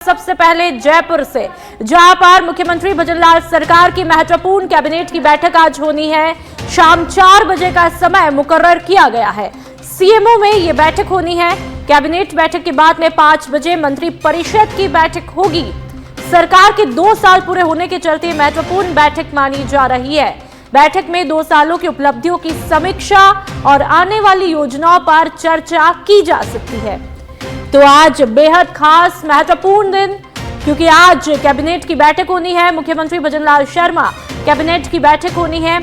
सबसे पहले जयपुर से, जहां पर मुख्यमंत्री भजनलाल सरकार की महत्वपूर्ण कैबिनेट की बैठक आज होनी है। शाम 4 बजे का समय मुकर्रर किया गया है। सीएमओ में यह बैठक होनी है। कैबिनेट बैठक के बाद में 5 बजे मंत्री परिषद की बैठक होगी। सरकार के 2 साल पूरे होने के चलते महत्वपूर्ण बैठक मानी जा रही है। बैठक में 2 सालों की उपलब्धियों की समीक्षा और आने वाली योजनाओं पर चर्चा की जा सकती है। तो आज बेहद खास महत्वपूर्ण दिन, क्योंकि आज कैबिनेट की बैठक होनी है। मुख्यमंत्री भजनलाल शर्मा कैबिनेट की बैठक होनी है।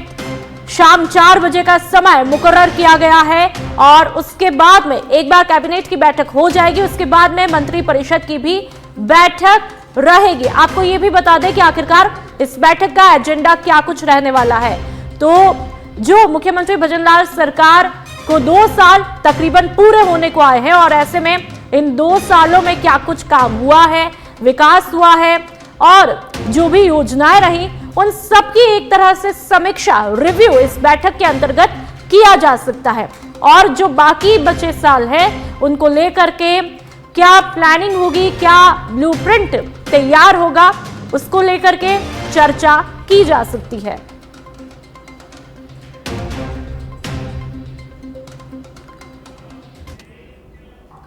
शाम 4 बजे का समय मुकर्रर किया गया है और उसके बाद में एक बार कैबिनेट की बैठक हो जाएगी, उसके बाद में मंत्री परिषद की भी बैठक रहेगी। आपको यह भी बता दें कि आखिरकार इस बैठक का एजेंडा क्या कुछ रहने वाला है। तो जो मुख्यमंत्री भजनलाल सरकार को 2 साल तकरीबन पूरे होने को आए हैं और ऐसे में इन 2 सालों में क्या कुछ काम हुआ है, विकास हुआ है और जो भी योजनाएं रही, उन सब की एक तरह से समीक्षा, रिव्यू इस बैठक के अंतर्गत किया जा सकता है। और जो बाकी बचे साल है उनको लेकर के क्या प्लानिंग होगी, क्या ब्लूप्रिंट तैयार होगा, उसको लेकर के चर्चा की जा सकती है।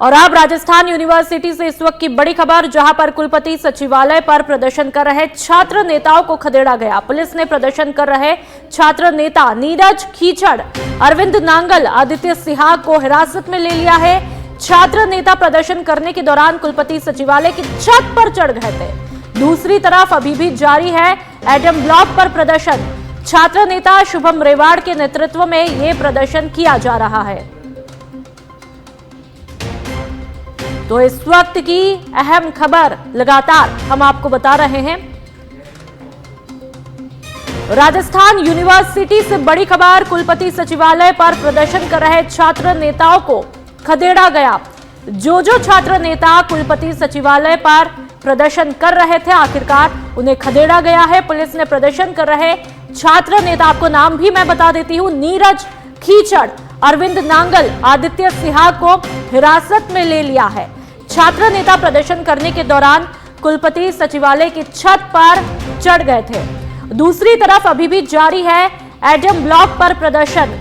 और अब राजस्थान यूनिवर्सिटी से इस वक्त की बड़ी खबर, जहां पर कुलपति सचिवालय पर प्रदर्शन कर रहे छात्र नेताओं को खदेड़ा गया। पुलिस ने प्रदर्शन कर रहे छात्र नेता नीरज खीचड़, अरविंद नांगल, आदित्य सिहाग को हिरासत में ले लिया है। छात्र नेता प्रदर्शन करने के दौरान कुलपति सचिवालय की छत पर चढ़ गए थे। दूसरी तरफ अभी भी जारी है एडम ब्लॉक पर प्रदर्शन। छात्र नेता शुभम रेवाड़ के नेतृत्व में यह प्रदर्शन किया जा रहा है। तो इस वक्त की अहम खबर लगातार हम आपको बता रहे हैं। राजस्थान यूनिवर्सिटी से बड़ी खबर, कुलपति सचिवालय पर प्रदर्शन कर रहे छात्र नेताओं को खदेड़ा गया। जो छात्र नेता कुलपति सचिवालय पर प्रदर्शन कर रहे थे, आखिरकार उन्हें खदेड़ा गया है। पुलिस ने प्रदर्शन कर रहे छात्र नेता, आपको नाम भी मैं बता देती हूं, नीरज खीचड़, अरविंद नांगल, आदित्य सिहाग को हिरासत में ले लिया है। छात्र नेता प्रदर्शन करने के दौरान कुलपति सचिवालय की छत पर चढ़ गए थे। दूसरी तरफ अभी भी जारी है एडम ब्लॉक पर प्रदर्शन।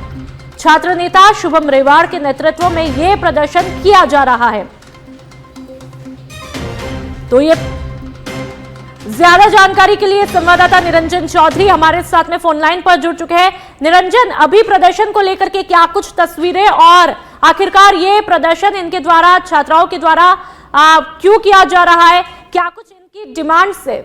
छात्र नेता शुभम रेवाड़ के नेतृत्व में यह प्रदर्शन किया जा रहा है। तो ये ज्यादा जानकारी के लिए संवाददाता निरंजन चौधरी हमारे साथ में फोन लाइन पर जुड़ चुके हैं। निरंजन, अभी प्रदर्शन को लेकर के क्या कुछ तस्वीरें और आखिरकार ये प्रदर्शन इनके द्वारा, छात्राओं के द्वारा क्यों किया जा रहा है, क्या कुछ इनकी डिमांड से?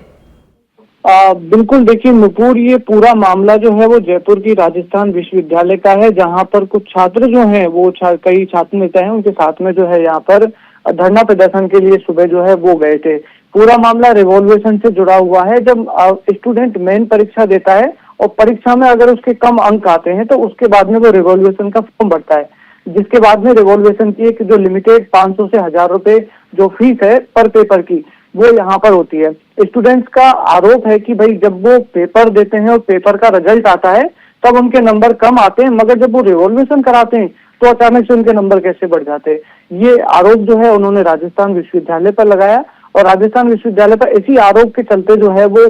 बिल्कुल, देखिए नुपुर, ये पूरा मामला जो है वो जयपुर की राजस्थान विश्वविद्यालय का है, जहां पर कुछ छात्र जो हैं वो कई छात्र नेता हैं, उनके साथ में जो है यहाँ पर धरना प्रदर्शन के लिए सुबह जो है वो गए थे। पूरा मामला रिवॉल्वेशन से जुड़ा हुआ है। जब स्टूडेंट मेन परीक्षा देता है और परीक्षा में अगर उसके कम अंक आते हैं तो उसके बाद में वो रिवॉल्वेशन का फॉर्म भरता है, जिसके बाद में रिवॉल्वेशन की एक जो लिमिटेड 500 से 1000 रुपए जो फीस है पर पेपर की, वो यहाँ पर होती है। स्टूडेंट्स का आरोप है कि भाई जब वो पेपर देते हैं और पेपर का रिजल्ट आता है तब उनके नंबर कम आते हैं, मगर जब वो रिवॉल्वेशन कराते हैं तो अचानक से उनके नंबर कैसे बढ़ जाते हैं। ये आरोप जो है उन्होंने राजस्थान विश्वविद्यालय पर लगाया और राजस्थान विश्वविद्यालय पर इसी आरोप के चलते जो है वो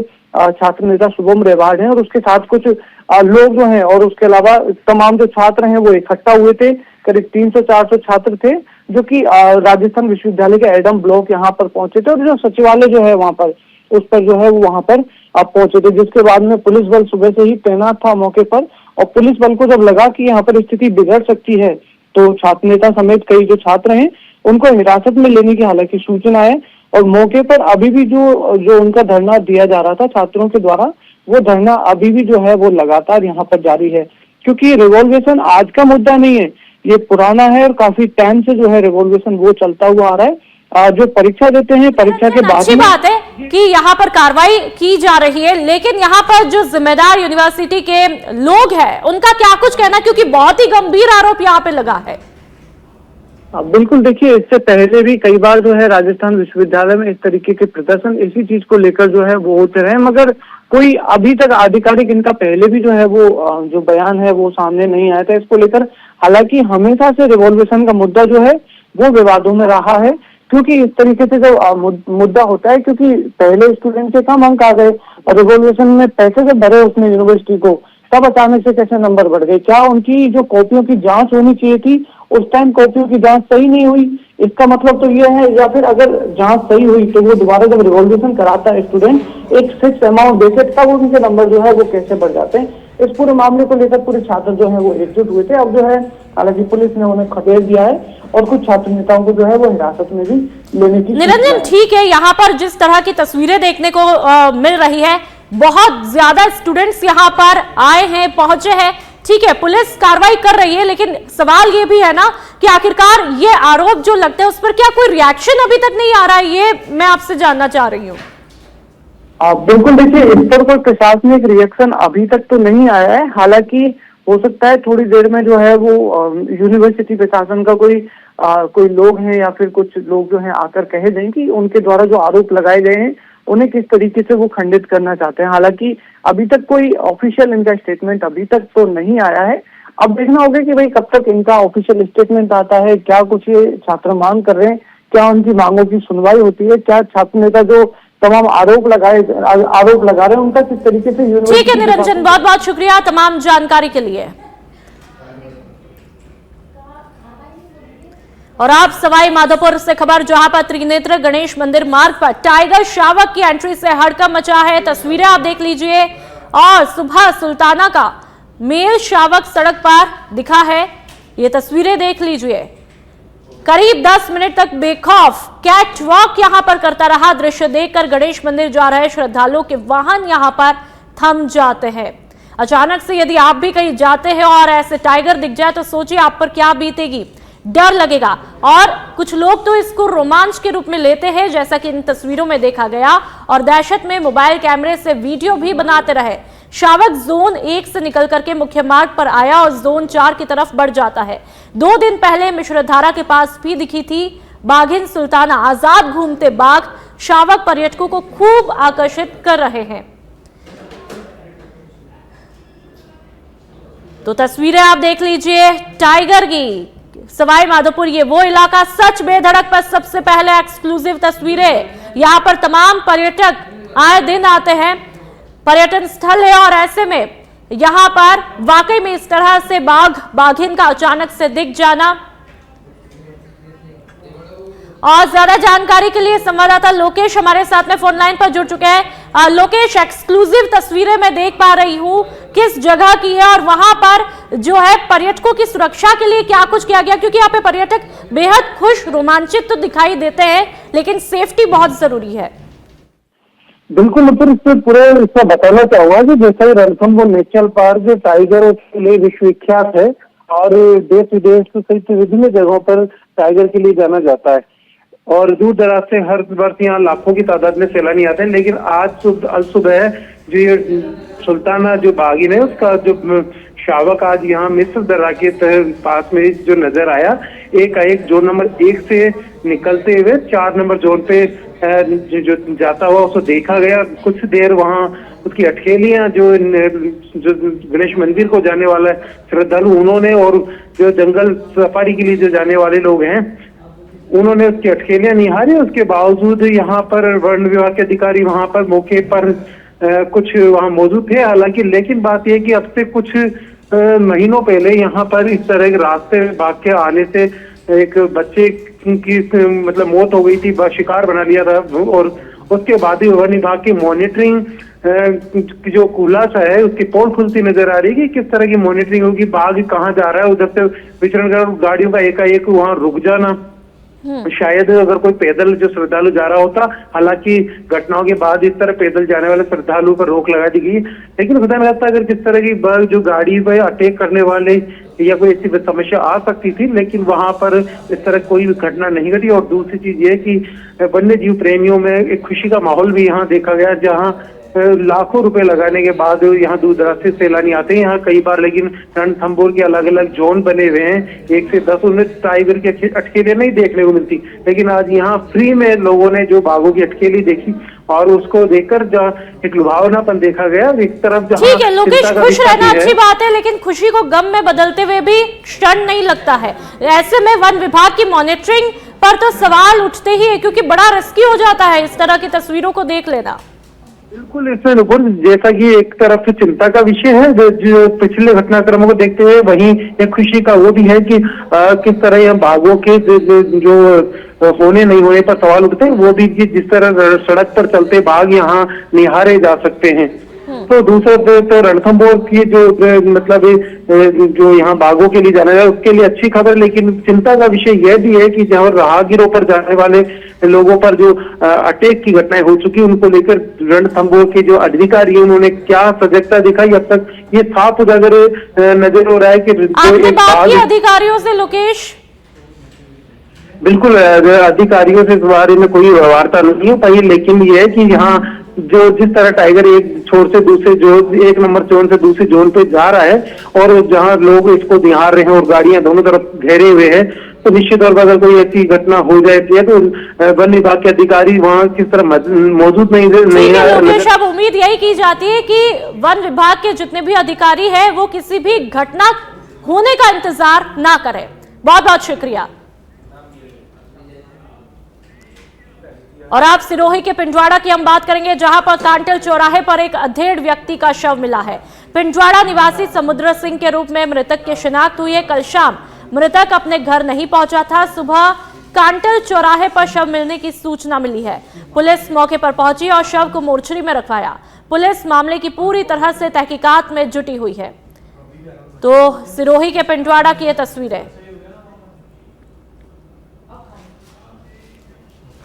छात्र नेता शुभम रेवाड़ हैं और उसके साथ कुछ लोग जो हैं और उसके अलावा तमाम जो छात्र हैं वो इकट्ठा हुए थे। करीब 300-400 छात्र थे जो कि राजस्थान विश्वविद्यालय के एडम ब्लॉक यहाँ पर पहुंचे थे और जो सचिवालय जो है वहाँ पर, उस पर जो है वो वहाँ पर पहुंचे थे, जिसके बाद में पुलिस बल सुबह से ही तैनात था मौके पर। और पुलिस बल को जब लगा कि यहाँ पर स्थिति बिगड़ सकती है तो छात्र नेता समेत कई जो छात्र हैं उनको हिरासत में लेने की हालांकि सूचना है। और मौके पर अभी भी जो उनका धरना दिया जा रहा था छात्रों के द्वारा, वो धरना अभी भी जो है वो लगातार यहाँ पर जारी है, क्योंकि रिवॉल्वेशन आज का मुद्दा नहीं है, ये पुराना है और काफी टाइम से जो है रिवॉल्वेशन वो चलता हुआ आ रहा है। जो परीक्षा देते हैं, परीक्षा के बाद अच्छी बात है कि यहाँ पर कार्रवाई की जा रही है, लेकिन यहाँ पर जो जिम्मेदार यूनिवर्सिटी के लोग हैं उनका क्या कुछ कहना, क्योंकि बहुत ही गंभीर आरोप यहाँ पे लगा है। बिल्कुल, देखिए इससे पहले भी कई बार जो है राजस्थान विश्वविद्यालय में इस तरीके के प्रदर्शन इसी चीज को लेकर जो है वो होते रहे, मगर कोई अभी तक आधिकारिक इनका पहले भी जो है वो जो बयान है वो सामने नहीं आया था इसको लेकर। हालांकि हमेशा से रिवॉल्वेशन का मुद्दा जो है वो विवादों में रहा है, क्योंकि इस तरीके से जो मुद्दा होता है, क्योंकि पहले स्टूडेंट के कम अंक आ गए और रिवॉल्यूशन में पैसे से भरे उसने यूनिवर्सिटी को, तब अचानक से कैसे नंबर बढ़ गए? क्या उनकी जो कॉपियों की जांच होनी चाहिए थी उस टाइम कॉपियों की जांच सही नहीं हुई? इसका मतलब तो ये है, या फिर अगर जांच सही हुई तो वो दोबारा जब रिवॉल्यूशन कराता है स्टूडेंट एक फिक्स अमाउंट देके, तब उनके नंबर जो है वो कैसे बढ़ जाते हैं? इस पूरे मामले को लेकर पूरे छात्र जो है वो एकजुट हुए थे। अब जो है हालांकि पुलिस ने उन्हें खदेड़ दिया है और कुछ छात्र नेताओं को जो है वो हिरासत में भी लेने की। निरंजन, ठीक है, यहाँ पर जिस तरह की तस्वीरें देखने को मिल रही है, बहुत ज्यादा स्टूडेंट्स यहाँ पर आए हैं, पहुंचे हैं, ठीक है, पुलिस कार्रवाई कर रही है, लेकिन सवाल ये भी है ना कि आखिरकार ये आरोप जो लगते हैं उस पर क्या कोई रिएक्शन अभी तक नहीं आ रहा है? ये मैं आपसे जानना चाह रही हूँ। बिल्कुल, देखिए, इस पर कोई प्रशासनिक रिएक्शन अभी तक तो नहीं आया है। हालांकि हो सकता है थोड़ी देर में जो है वो यूनिवर्सिटी प्रशासन का कोई लोग हैं या फिर कुछ लोग जो हैं आकर कह दें कि उनके द्वारा जो आरोप लगाए गए हैं उन्हें किस तरीके से वो खंडित करना चाहते हैं। हालांकि अभी तक कोई ऑफिशियल इनका स्टेटमेंट अभी तक तो नहीं आया है। अब देखना होगा कि भाई कब तक इनका ऑफिशियल स्टेटमेंट आता है, क्या कुछ ये छात्र मांग कर रहे हैं, क्या उनकी मांगों की सुनवाई होती है, क्या छात्र नेता जो तमाम आरोप लगा रहे हैं उनका किस तरीके से। ठीक है निरंजन, बहुत बहुत शुक्रिया तमाम जानकारी के लिए। और आप सवाई माधोपुर से खबर, जहां पर त्रिनेत्र गणेश मंदिर मार्ग पर टाइगर शावक की एंट्री से हड़कंप मचा है। तस्वीरें आप देख लीजिए, और सुबह सुल्ताना का मेल शावक सड़क पर दिखा है, ये तस्वीरें देख लीजिए। करीब 10 मिनट तक बेखौफ कैट वॉक यहां पर करता रहा। दृश्य देखकर गणेश मंदिर जा रहे श्रद्धालुओं के वाहन यहां पर थम जाते हैं। अचानक से यदि आप भी कहीं जाते हैं और ऐसे टाइगर दिख जाए तो सोचिए आप पर क्या बीतेगी, डर लगेगा। और कुछ लोग तो इसको रोमांच के रूप में लेते हैं, जैसा कि इन तस्वीरों में देखा गया, और दहशत में मोबाइल कैमरे से वीडियो भी बनाते रहे। शावक जोन 1 से निकल करके मुख्य मार्ग पर आया और जोन 4 की तरफ बढ़ जाता है। 2 दिन पहले मिश्रधारा के पास भी दिखी थी बाघिन सुल्ताना। आजाद घूमते बाघ शावक पर्यटकों को खूब आकर्षित कर रहे हैं। तो तस्वीरें आप देख लीजिए टाइगर की। सवाई माधोपुर ये वो इलाका सच बेधड़क पर सबसे पहले एक्सक्लूसिव तस्वीरें। यहां पर तमाम पर्यटक आए दिन आते हैं, पर्यटन स्थल है, और ऐसे में यहां पर वाकई में इस तरह से बाघिन का अचानक से दिख जाना। और ज्यादा जानकारी के लिए संवाददाता लोकेश हमारे साथ में फोन लाइन पर जुड़ चुके हैं। लोकेश, एक्सक्लूसिव तस्वीरें मैं देख पा रही हूं, किस जगह की है और वहां पर जो है पर्यटकों की सुरक्षा के लिए क्या कुछ किया गया? क्योंकि यहाँ पे पर्यटक बेहद खुश, रोमांचित तो दिखाई देते हैं, लेकिन सेफ्टी बहुत जरूरी है। बिल्कुल, फिर इससे पूरे इसका बताना चाहूंगा कि जैसे रणथंभौर नेशनल पार्क जो टाइगर के लिए विश्वविख्यात है और देश विदेश सहित विभिन्न जगहों पर टाइगर के लिए जाना जाता है, और दूर दराज से हर वर्ष यहाँ लाखों की तादाद में सैलानी आते हैं। लेकिन आज सुबह जो ये सुल्ताना जो बाघिन है उसका जो शावक आज यहाँ मिस्र दर्रा के पास में जो नजर आया, एक जोन नंबर 1 से निकलते हुए 4 नंबर जोन पे जो जाता हुआ उसको देखा गया। कुछ देर वहाँ उसकी अटखेलियां जो गणेश मंदिर को जाने वाला श्रद्धालु उन्होंने, और जो जंगल सफारी के लिए जो जाने वाले लोग हैं उन्होंने उसकी अटखेलियां निहारी। उसके बावजूद यहाँ पर वन विभाग के अधिकारी वहां पर मौके पर कुछ वहां मौजूद थे। हालांकि लेकिन बात यह कि अब से कुछ महीनों पहले यहाँ पर इस तरह के रास्ते बाघ के आने से एक बच्चे की मतलब मौत हो गई थी, शिकार बना लिया था। और उसके बाद ही वन विभाग की मॉनिटरिंग जो खुलासा है उसकी पोल खुलती नजर आ रही है कि किस तरह की मॉनिटरिंग होगी, बाघ कहाँ जा रहा है, उधर से विचरण कर गाड़ियों का एकाएक वहां रुक जाना। शायद अगर कोई पैदल जो श्रद्धालु जा रहा होता, हालांकि घटनाओं के बाद इस तरह पैदल जाने वाले श्रद्धालु पर रोक लगा दी गई, लेकिन खुदा न खास्ता अगर किस तरह की जो गाड़ी पर अटैक करने वाले या कोई ऐसी समस्या आ सकती थी, लेकिन वहां पर इस तरह कोई भी घटना नहीं घटी। और दूसरी चीज ये कि वन्य जीव प्रेमियों में एक खुशी का माहौल भी यहाँ देखा गया, जहाँ लाखों रुपए लगाने के बाद यहाँ दूर दराज से सैलानी आते हैं यहाँ कई बार, लेकिन रणथंभौर के अलग अलग जोन बने हुए हैं 1 से 10, उनमें टाइगर की अटकेलियां नहीं देखने को मिलती, लेकिन आज यहाँ फ्री में लोगों ने जो बाघों की अटकेली देखी और उसको देखकर जो एक लुभावनापन देखा गया। एक तरफ ठीक है लोकेश, खुश रहना अच्छी बात है, लेकिन खुशी को गम में बदलते हुए भी क्षण नहीं लगता है। ऐसे में वन विभाग की मॉनिटरिंग पर तो सवाल उठते ही है, क्योंकि बड़ा रिस्की हो जाता है इस तरह की तस्वीरों को देख लेना। बिल्कुल, इसमें नुपुर जैसा कि एक तरफ चिंता का विषय है जो पिछले घटनाक्रमों को देखते हुए, वहीं एक खुशी का वो भी है कि किस तरह यह बाघों के जो होने नहीं होने पर सवाल उठते हैं, वो भी कि जिस तरह सड़क पर चलते बाघ यहाँ निहारे जा सकते हैं। तो दूसरा तो रणथंभौर की जो मतलब जो यहाँ बाघों के लिए जाना है उसके लिए अच्छी खबर, लेकिन चिंता का विषय यह भी है कि जहाँ राहगीरों पर जाने वाले लोगों पर जो अटैक की घटनाएं हो चुकी, उनको लेकर रणथंभौर के जो अधिकारी है उन्होंने क्या सजगता दिखाई, अब तक ये साफ उजागर नजर हो रहा है कि आपने बात की अधिकारियों से लोकेश? बिल्कुल, अधिकारियों से इस बारे में कोई वार्ता नहीं हो पाई, लेकिन ये है कि यहाँ जो जिस तरह टाइगर एक छोर से दूसरे जोन, 1 नंबर जोन से दूसरी जोन पे जा रहा है और जहां लोग इसको निहार रहे हैं और गाड़ियां दोनों तरफ घेरे हुए हैं, तो निश्चित तौर पर अगर कोई ऐसी घटना हो जाती है तो वन विभाग के अधिकारी वहां किस तरह मौजूद नहीं लोकेश, अब उम्मीद यही की जाती है कि वन विभाग के जितने भी अधिकारी हैं वो किसी भी घटना होने का इंतजार ना करें। बहुत बहुत शुक्रिया। और आप सिरोही के पिंडवाड़ा की हम बात करेंगे, जहां पर कांटल चौराहे पर एक अधेड़ व्यक्ति का शव मिला है। पिंडवाड़ा निवासी समुद्र सिंह के रूप में मृतक की शिनाख्त हुई है। कल शाम मृतक अपने घर नहीं पहुंचा था। सुबह कांटल चौराहे पर शव मिलने की सूचना मिली है। पुलिस मौके पर पहुंची और शव को मोर्चरी में रखवाया। पुलिस मामले की पूरी तरह से तहकीकात में जुटी हुई है। तो सिरोही के पिंडवाड़ा की ये तस्वीरें।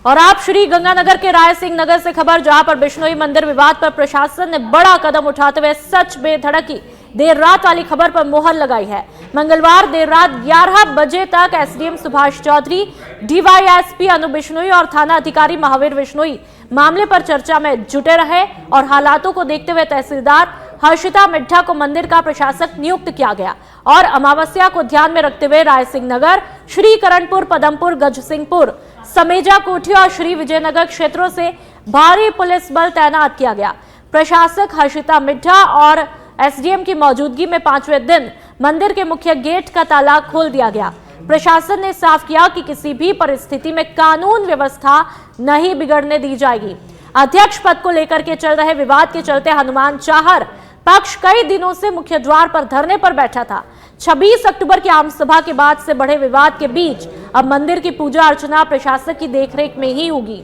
और आप श्री गंगानगर के राय सिंह नगर से खबर, जहां पर बिश्नोई मंदिर विवाद पर प्रशासन ने बड़ा कदम उठाते हुए सच बेधड़की देर रात वाली खबर पर मोहर लगाई है। मंगलवार देर रात 11 बजे तक एसडीएम सुभाष चौधरी, डीवाईएसपी अनु बिश्नोई और थाना अधिकारी महावीर बिश्नोई मामले पर चर्चा में जुटे रहे और हालातों को देखते हुए तहसीलदार हर्षिता मिड्ढा को मंदिर का प्रशासक नियुक्त किया गया और अमावस्या को ध्यान में रखते हुए राय सिंह नगर, श्री करणपुर, पदमपुर, गजसिंहपुर, समेजा कोठी और श्री विजयनगर क्षेत्रों से भारी पुलिस बल तैनात किया गया। प्रशासक हर्षिता मिड्ढा और एसडीएम की मौजूदगी में 5वें दिन मंदिर के मुख्य गेट का ताला खोल दिया गया। प्रशासन ने साफ किया कि किसी भी परिस्थिति में कानून व्यवस्था नहीं बिगड़ने दी जाएगी। अध्यक्ष पद को लेकर के चल रहे विवाद के चलते हनुमान चाहर पक्ष कई दिनों से मुख्य द्वार पर धरने पर बैठा था। 26 अक्टूबर की आम सभा के बाद से बढ़े विवाद के बीच अब मंदिर की पूजा अर्चना प्रशासक की देखरेख में ही होगी।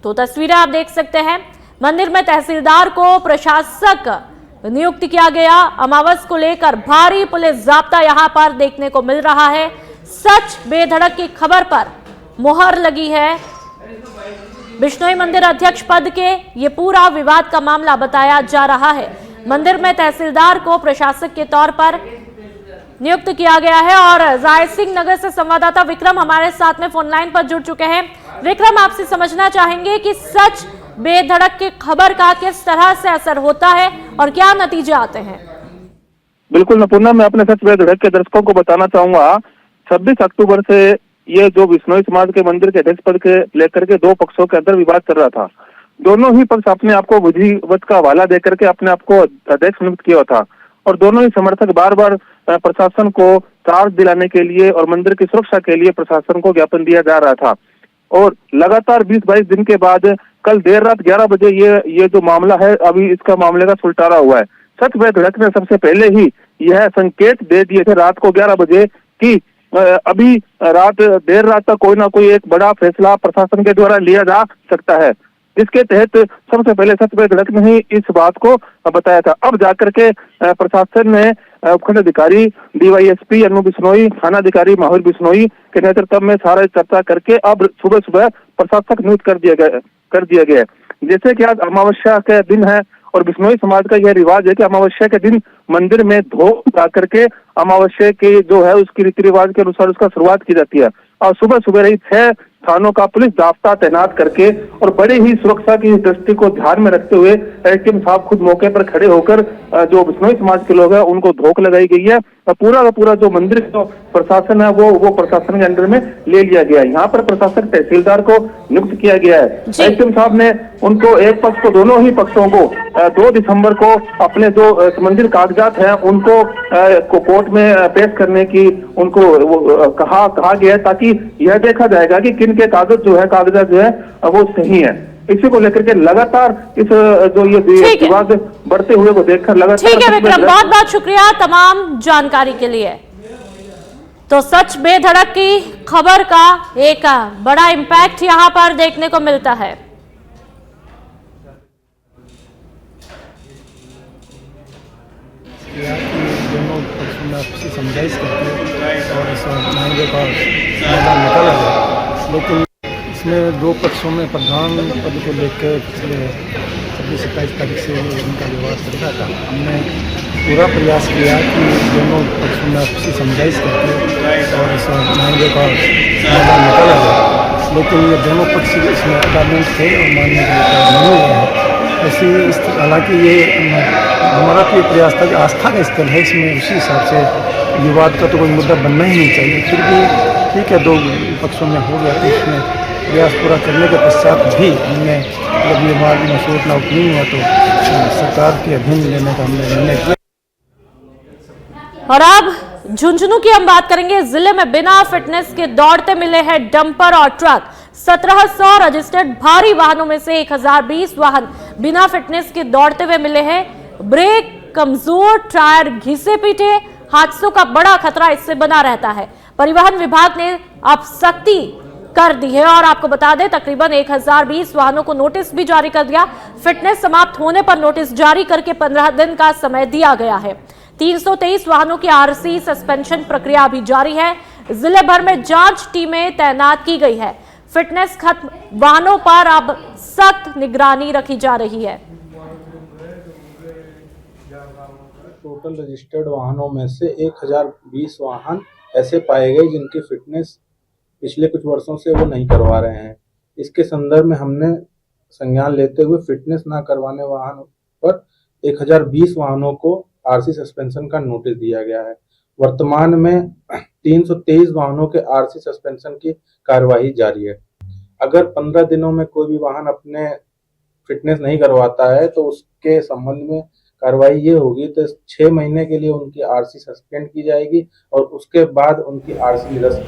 तो तस्वीरें आप देख सकते हैं। मंदिर में तहसीलदार को प्रशासक नियुक्त किया गया। अमावस को लेकर भारी पुलिस जाब्ता यहां पर देखने को मिल रहा है। सच बेधड़क की खबर पर मुहर लगी है। बिश्नोई मंदिर अध्यक्ष पद के ये पूरा विवाद का मामला बताया जा रहा है। मंदिर में तहसीलदार को प्रशासक के तौर पर नियुक्त किया गया है और राय सिंह नगर से संवाददाता विक्रम हमारे साथ में फोन लाइन पर जुड़ चुके हैं। विक्रम, आपसे समझना चाहेंगे कि सच बेधड़क की खबर का किस तरह से असर होता है और क्या नतीजे आते हैं? बिल्कुल नपूर्णा, मैं अपने सच बेधड़क के दर्शकों को बताना चाहूंगा 26 अक्टूबर से ये जो बिश्नोई समाज के मंदिर के अध्यक्ष पद के लेकर के दो पक्षों के अंदर विवाद चल रहा था। दोनों ही पक्ष अपने आप को विधिवत का हवाला देकर के अपने आप को अध्यक्ष नियुक्त किया था और दोनों ही समर्थक बार बार प्रशासन को चार्ज दिलाने के लिए और मंदिर की सुरक्षा के लिए प्रशासन को ज्ञापन दिया जा रहा था। और लगातार 20-22 दिन के बाद कल देर रात 11 बजे ये जो मामला है, अभी इसका मामले का सुलटारा हुआ है। सच बेधड़क ने सबसे पहले ही यह संकेत दे दिए थे रात को 11 बजे कि अभी देर रात तक कोई ना कोई एक बड़ा फैसला प्रशासन के द्वारा लिया जा सकता है, जिसके तहत सबसे पहले सच बेधड़क ने ही इस बात को बताया था। अब जाकर के प्रशासन ने उपखंड अधिकारी डीवाईएसपी अनु बिश्नोई, थाना अधिकारी महावीर बिश्नोई के नेतृत्व में सारा चर्चा करके अब सुबह सुबह प्रशासक नियुक्त कर दिया गया। जैसे कि आज अमावस्या के दिन है और बिश्नोई समाज का यह रिवाज है कि अमावस्या के दिन मंदिर में धो जा करके अमावस्या की जो है उसकी रीति रिवाज के अनुसार उसका शुरुआत की जाती है। और सुबह सुबह ही 6 थानों का पुलिस जाब्ता तैनात करके और बड़े ही सुरक्षा की दृष्टि को ध्यान में रखते हुए एसडीएम साहब खुद मौके पर खड़े होकर जो बिश्नोई समाज के लोग हैं उनको धोख लगाई गई है। पूरा का पूरा जो मंदिर का प्रशासन है वो प्रशासन के अंडर में ले लिया गया है। यहाँ पर प्रशासक तहसीलदार को नियुक्त किया गया है। एसडीएम साहब ने उनको एक पक्ष को दोनों ही पक्षों को 2 दिसंबर को अपने जो मंदिर कागजात हैं उनको कोर्ट में पेश करने की उनको कहा गया है, ताकि यह देखा जाएगा कि किन के कागजात जो है वो सही है। इसी को लेकर के लगातार इस जो ये विवाद बढ़ते हुए को देखकर लगातार। ठीक है विक्रम, बहुत बहुत शुक्रिया तमाम जानकारी के लिए। तो सच बेधड़क की खबर का एक बड़ा इम्पैक्ट यहां पर देखने को मिलता है। दोनों पक्षों में आपसी समझाइश करके और इस मामले का समाधान निकाला गया, लेकिन इसमें 2 पक्षों में प्रधान पद को लेकर पिछले 26-27 तारीख से उनका विवाद चल रहा था। हमने पूरा प्रयास किया कि दोनों पक्षों में आपसी समझाइश करके और इस मामले का समाधान निकाला गया, लेकिन ये दोनों पक्ष इसमें अदालत थे और मानने के लिए नहीं हुए हैं। ऐसी हालांकि ये हमारा तो ये प्रयास था कि आस्था का स्थल है, इसमें उसी हिसाब से विवाद का तो कोई मुद्दा बनना ही नहीं चाहिए। फिर भी ठीक है, 2 पक्षों में हो गया, तो इसमें प्रयास पूरा करने के पश्चात भी हमने जब ये मार्ग में शोट आउट नहीं हुआ तो सरकार के अधीन लेने का हमने निर्णय किया। और अब झुंझुनू की हम बात करेंगे। जिले में बिना फिटनेस के दौड़ते मिले हैं डंपर और ट्रक। 1700 रजिस्टर्ड भारी वाहनों में से 1020 वाहन बिना फिटनेस के दौड़ते हुए मिले हैं। ब्रेक कमजोर, टायर घिसे पीटे, हादसों का बड़ा खतरा इससे बना रहता है। परिवहन विभाग ने अब सख्ती कर दी है और आपको बता दें तकरीबन 1020 वाहनों को नोटिस भी जारी कर दिया। फिटनेस समाप्त होने पर नोटिस जारी करके 15 दिन का समय दिया गया है। 323 वाहनों की आरसी सस्पेंशन प्रक्रिया अभी जारी है। जिले भर में जांच टीमें तैनात की गई है। फिटनेस खत्म वाहनों पर अब सख्त निगरानी रखी जा रही है। टोटल रजिस्टर्ड वाहनों में से 1020 वाहन ऐसे पाए गए जिनकी फिटनेस पिछले कुछ वर्षों से वो नहीं करवा रहे हैं। इसके संदर्भ में हमने संज्ञान लेते हुए फिटनेस ना करवाने वाहनों पर 1020 वाहनों को आरसी सस्पेंशन का नोटिस दिया गया है। वर्तमान में 323 वाहनों के आरसी सस्पेंशन की कार्यवाही जारी है। अगर 15 दिनों में कोई भी वाहन अपने फिटनेस नहीं करवाता है तो उसके संबंध में कार्रवाई ये होगी तो 6 महीने के लिए उनकी आरसी सस्पेंड की जाएगी और उसके बाद उनकी आरसी निरस्त।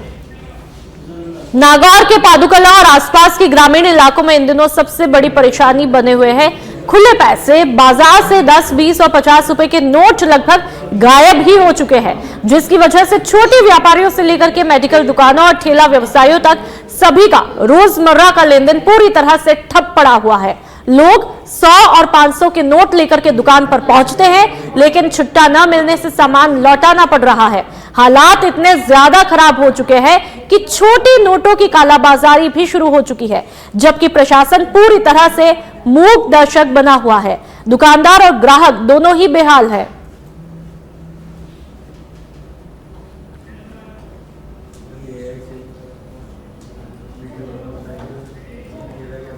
नागौर के पादुकला और आसपास के ग्रामीण इलाकों में इन दिनों सबसे बड़ी परेशानी बने हुए है खुले पैसे। बाजार से 10, 20 और 50 रुपए के नोट लगभग गायब ही हो चुके हैं, जिसकी वजह से छोटे व्यापारियों से लेकर के मेडिकल दुकानों और ठेला व्यवसायियों तक सभी का रोजमर्रा का लेन देन पूरी तरह से ठप पड़ा हुआ है। लोग 100 और 500 के नोट लेकर के दुकान पर पहुंचते हैं, लेकिन छुट्टा न मिलने से सामान लौटाना पड़ रहा है। हालात इतने ज्यादा खराब हो चुके हैं कि छोटे नोटों की कालाबाजारी भी शुरू हो चुकी है, जबकि प्रशासन पूरी तरह से मूक दर्शक बना हुआ है। दुकानदार और ग्राहक दोनों ही बेहाल है।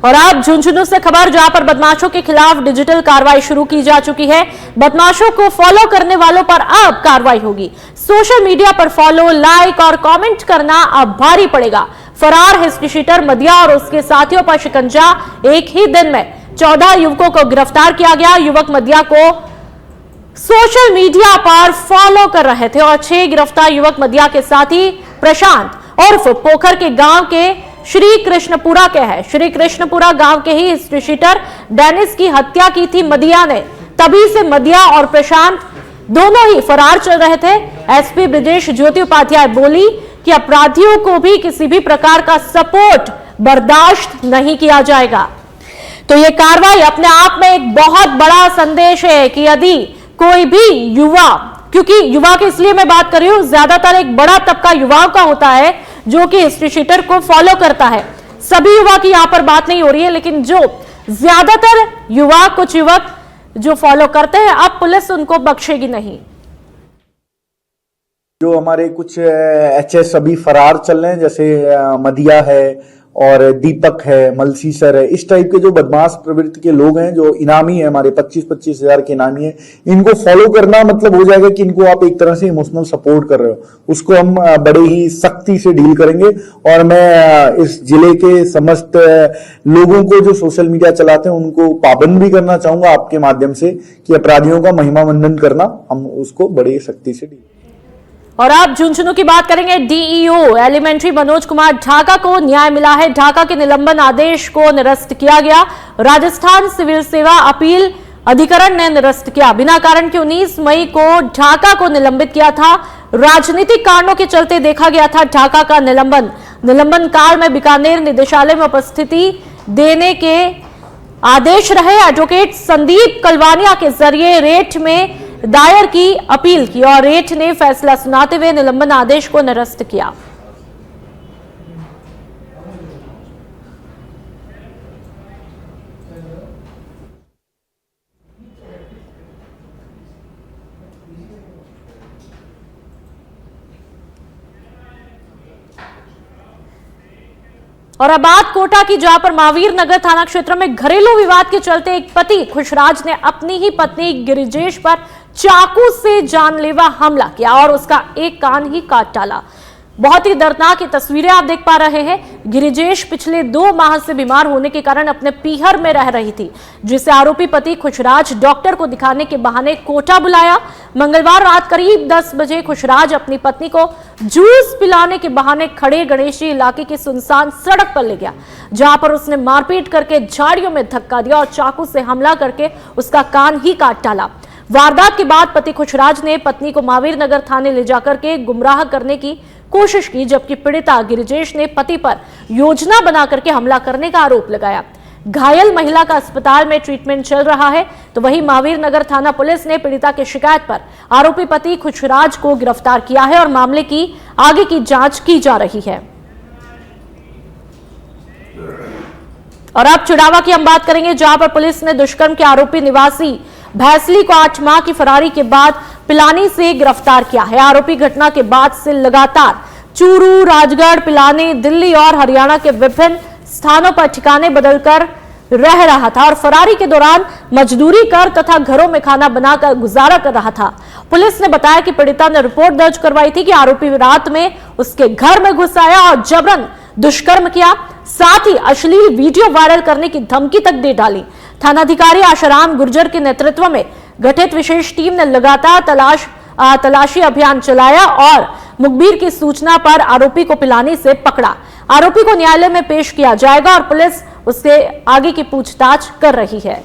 और अब झुंझुनू से खबर, जहां पर बदमाशों के खिलाफ डिजिटल कार्रवाई शुरू की जा चुकी है। बदमाशों को फॉलो करने वालों पर अब कार्रवाई होगी। सोशल मीडिया पर फॉलो, लाइक और कमेंट करना अब भारी पड़ेगा। फरार हिस्ट्री शीटर मदिया और उसके साथियों पर शिकंजा। एक ही दिन में 14 युवकों को गिरफ्तार किया गया। युवक मदिया को सोशल मीडिया पर फॉलो कर रहे थे और 6 गिरफ्तार युवक मदिया के साथी प्रशांत उर्फ पोखर के गांव के श्री कृष्णपुरा के हैं। श्री कृष्णपुरा गांव के ही हिस्ट्री शीटर डेनिस की हत्या की थी मदिया ने। तभी से मदिया और प्रशांत दोनों ही फरार चल रहे थे। एसपी ब्रजेश ज्योति उपाध्याय बोली कि अपराधियों को भी किसी भी प्रकार का सपोर्ट बर्दाश्त नहीं किया जाएगा। तो ये कार्रवाई अपने आप में एक बहुत बड़ा संदेश है कि यदि कोई भी युवा, क्योंकि युवा की इसलिए मैं बात कर रही हूं, ज्यादातर एक बड़ा तबका युवाओं का होता है जो कि हिस्ट्री शीटर को फॉलो करता है। सभी युवा की यहां पर बात नहीं हो रही है, लेकिन जो ज्यादातर युवा, कुछ युवक जो फॉलो करते हैं, अब पुलिस उनको बख्शेगी नहीं। जो हमारे कुछ एचएस अभी फरार चल रहे हैं, जैसे मदिया है और दीपक है, मलसी सर है, इस टाइप के जो बदमाश प्रवृत्ति के लोग हैं, जो इनामी है, हमारे 25-25 हजार के इनामी है, इनको फॉलो करना मतलब हो जाएगा कि इनको आप एक तरह से इमोशनल सपोर्ट कर रहे हो। उसको हम बड़े ही सख्ती से डील करेंगे और मैं इस जिले के समस्त लोगों को जो सोशल मीडिया चलाते हैं उनको पाबंद भी करना चाहूंगा आपके माध्यम से कि अपराधियों का महिमा मंडन करना, हम उसको बड़ी सख्ती से डील। और अब झुंझुनू की बात करेंगे। डीईओ एलिमेंट्री मनोज कुमार ढाका को न्याय मिला है। ढाका के निलंबन आदेश को निरस्त किया गया। राजस्थान सिविल सेवा अपील अधिकरण ने निरस्त किया। बिना कारण के 19 मई को ढाका को निलंबित किया था। राजनीतिक कारणों के चलते देखा गया था ढाका का निलंबन काल में बीकानेर निदेशालय में उपस्थिति देने के आदेश रहे। एडवोकेट संदीप कलवानिया के जरिए रेट में दायर की अपील की और रेट ने फैसला सुनाते हुए निलंबन आदेश को निरस्त किया। और अब बात कोटा की, जहां पर महावीर नगर थाना क्षेत्र में घरेलू विवाद के चलते एक पति खुशराज ने अपनी ही पत्नी गिरिजेश पर चाकू से जानलेवा हमला किया और उसका एक कान ही काट डाला। बहुत ही दर्दनाक ये तस्वीरें आप देख पा रहे हैं। गिरिजेश पिछले 2 माह से बीमार होने के कारण अपने पीहर में रह रही थी, जिसे आरोपी पति खुशराज डॉक्टर को दिखाने के बहाने कोटा बुलाया। मंगलवार रात करीब 10 बजे खुशराज अपनी पत्नी को जूस पिलाने के बहाने खड़े गणेशी इलाके की सुनसान सड़क पर ले गया, जहां पर उसने मारपीट करके झाड़ियों में धक्का दिया और चाकू से हमला करके उसका कान ही काट डाला। वारदात के बाद पति खुशराज ने पत्नी को महावीर नगर थाने ले जाकर के गुमराह करने की कोशिश की, जबकि पीड़िता गिरिजेश ने पति पर योजना बना करके हमला करने का आरोप लगाया। घायल महिला का अस्पताल में ट्रीटमेंट चल रहा है, तो वहीं महावीर नगर थाना पुलिस ने पीड़िता की शिकायत पर आरोपी पति खुशराज को गिरफ्तार किया है और मामले की आगे की जांच की जा रही है। और अब चिड़ावा की हम बात करेंगे, जहां पर पुलिस ने दुष्कर्म के आरोपी निवासी भैंसली को 8 माह की फरारी के बाद पिलानी से गिरफ्तार किया है। आरोपी घटना के बाद से लगातार चूरू, राजगढ़, पिलानी, दिल्ली और हरियाणा के विभिन्न स्थानों पर ठिकाने बदलकर रह रहा था और फरारी के दौरान मजदूरी कर तथा घरों में खाना बनाकर गुजारा कर रहा था। पुलिस ने बताया कि पीड़िता ने रिपोर्ट दर्ज करवाई थी कि आरोपी रात में उसके घर में घुस आया और जबरन दुष्कर्म किया, साथ ही अश्लील वीडियो वायरल करने की धमकी तक दे डाली। थानाधिकारी आशाराम गुर्जर के नेतृत्व में गठित विशेष टीम ने लगातार तलाशी अभियान चलाया और मुखबिर की सूचना पर आरोपी को पिलानी से पकड़ा। आरोपी को न्यायालय में पेश किया जाएगा और पुलिस उससे आगे की पूछताछ कर रही है।